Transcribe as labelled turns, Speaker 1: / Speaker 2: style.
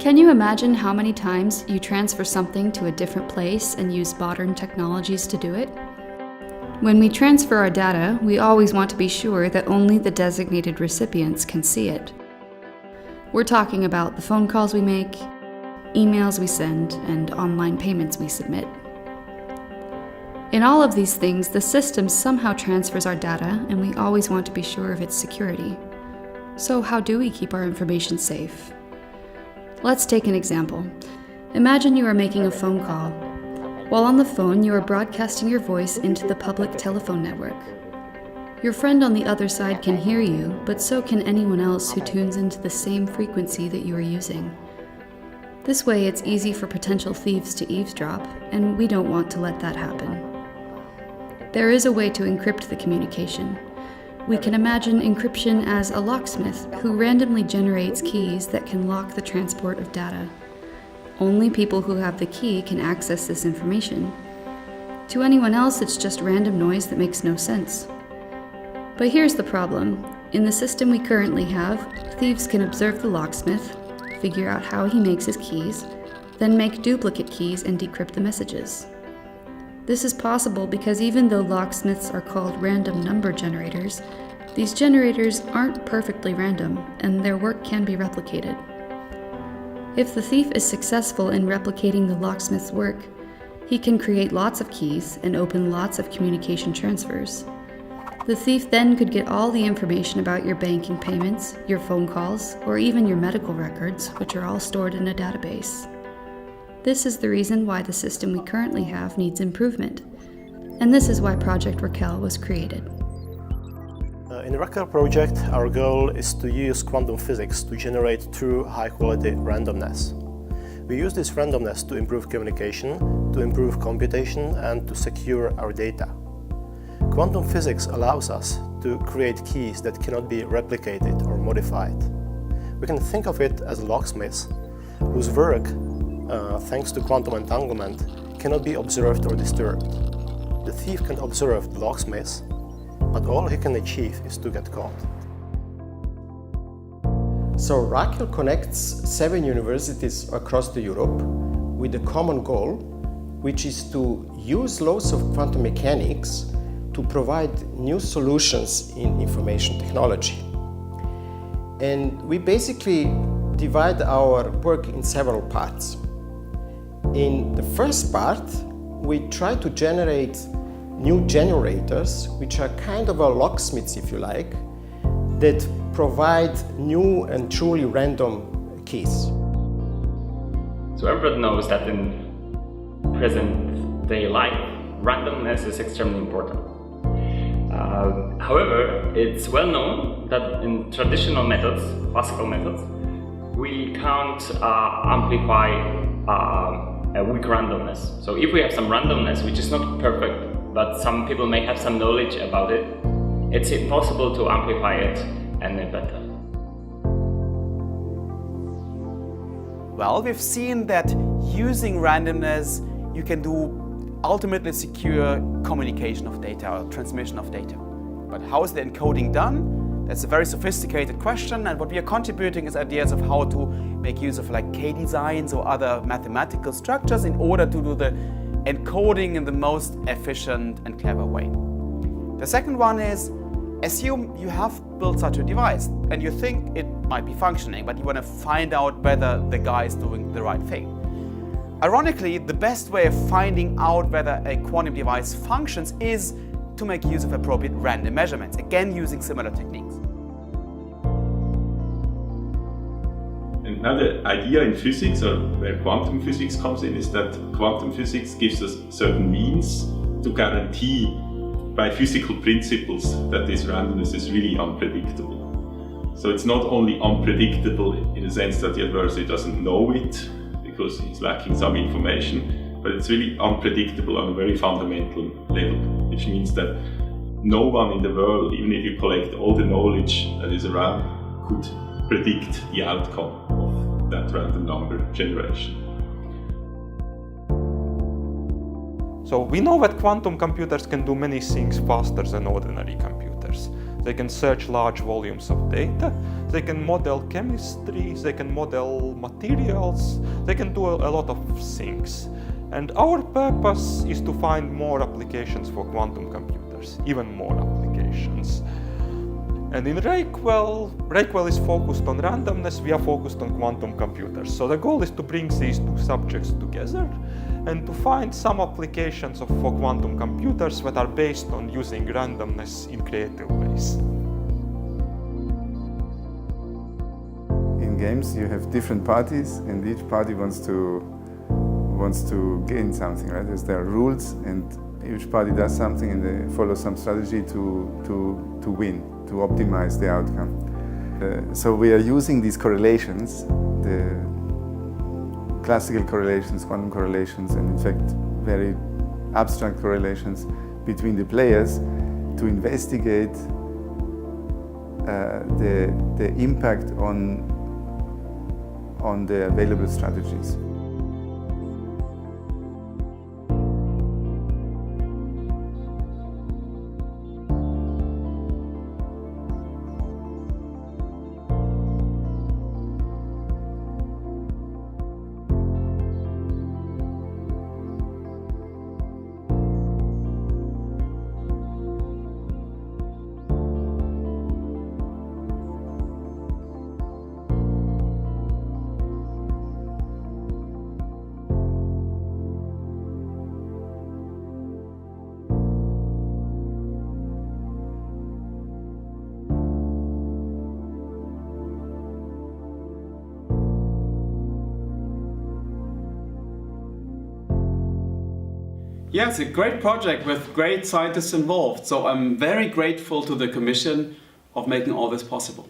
Speaker 1: Can you imagine how many times you transfer something to a different place and use modern technologies to do it? When we transfer our data, we always want to be sure that only the designated recipients can see it. We're talking about the phone calls we make, emails we send, and online payments we submit. In all of these things, the system somehow transfers our data, and we always want to be sure of its security. So how do we keep our information safe? Let's take an example. Imagine you are making a phone call. While on the phone, you are broadcasting your voice into the public telephone network. Your friend on the other side can hear you, but so can anyone else who tunes into the same frequency that you are using. This way, it's easy for potential thieves to eavesdrop, and we don't want to let that happen. There is a way to encrypt the communication. We can imagine encryption as a locksmith who randomly generates keys that can lock the transport of data. Only people who have the key can access this information. To anyone else, it's just random noise that makes no sense. But here's the problem. In the system we currently have, thieves can observe the locksmith, figure out how he makes his keys, then make duplicate keys and decrypt the messages. This is possible because even though locksmiths are called random number generators, these generators aren't perfectly random, and their work can be replicated. If the thief is successful in replicating the locksmith's work, he can create lots of keys and open lots of communication transfers. The thief then could get all the information about your banking payments, your phone calls, or even your medical records, which are all stored in a database. This is the reason why the system we currently have needs improvement. And this is why Project RAQUEL was created.
Speaker 2: In the RAQUEL project, our goal is to use quantum physics to generate true high-quality randomness. We use this randomness to improve communication, to improve computation, and to secure our data. Quantum physics allows us to create keys that cannot be replicated or modified. We can think of it as locksmiths whose work, thanks to quantum entanglement, cannot be observed or disturbed. The thief can observe the locksmiths, but all he can achieve is to get caught.
Speaker 3: So RAQUEL connects 7 universities across Europe with a common goal, which is to use laws of quantum mechanics to provide new solutions in information technology. And we basically divide our work in several parts. In the first part, we try to generate new generators, which are kind of a locksmiths, if you like, that provide new and truly random keys.
Speaker 4: So everybody knows that in present day life, randomness is extremely important. However, it's well known that in traditional methods, classical methods, we can't amplify a weak randomness. So if we have some randomness, which is not perfect, but some people may have some knowledge about it, it's impossible to amplify it any better.
Speaker 5: Well, we've seen that using randomness, you can do ultimately secure communication of data or transmission of data. But how is the encoding done? That's a very sophisticated question, and what we are contributing is ideas of how to make use of like K-designs or other mathematical structures in order to do the encoding in the most efficient and clever way. The second one is, assume you have built such a device and you think it might be functioning, but you want to find out whether the guy is doing the right thing. Ironically, the best way of finding out whether a quantum device functions is to make use of appropriate random measurements, again using similar techniques.
Speaker 6: And now the idea in physics, or where quantum physics comes in, is that quantum physics gives us certain means to guarantee by physical principles that this randomness is really unpredictable. So it's not only unpredictable in the sense that the adversary doesn't know it because he's lacking some information, but it's really unpredictable on a very fundamental level, which means that no one in the world, even if you collect all the knowledge that is around, could predict the outcome of that random number generation.
Speaker 7: So we know that quantum computers can do many things faster than ordinary computers. they can search large volumes of data, they can model chemistry, they can model materials, they can do a lot of things. And our purpose is to find more applications for quantum computers, even more applications. And in RAQUEL is focused on randomness, we are focused on quantum computers. So the goal is to bring these two subjects together and to find some applications for quantum computers that are based on using randomness in creative ways.
Speaker 8: In games you have different parties and each party wants to gain something, right? There are rules and each party does something and they follow some strategy to win, to optimize the outcome. So we are using these correlations, the classical correlations, quantum correlations, and in fact very abstract correlations between the players to investigate the impact on the available strategies.
Speaker 9: Yeah, it's a great project with great scientists involved, so I'm very grateful to the Commission of making all this possible.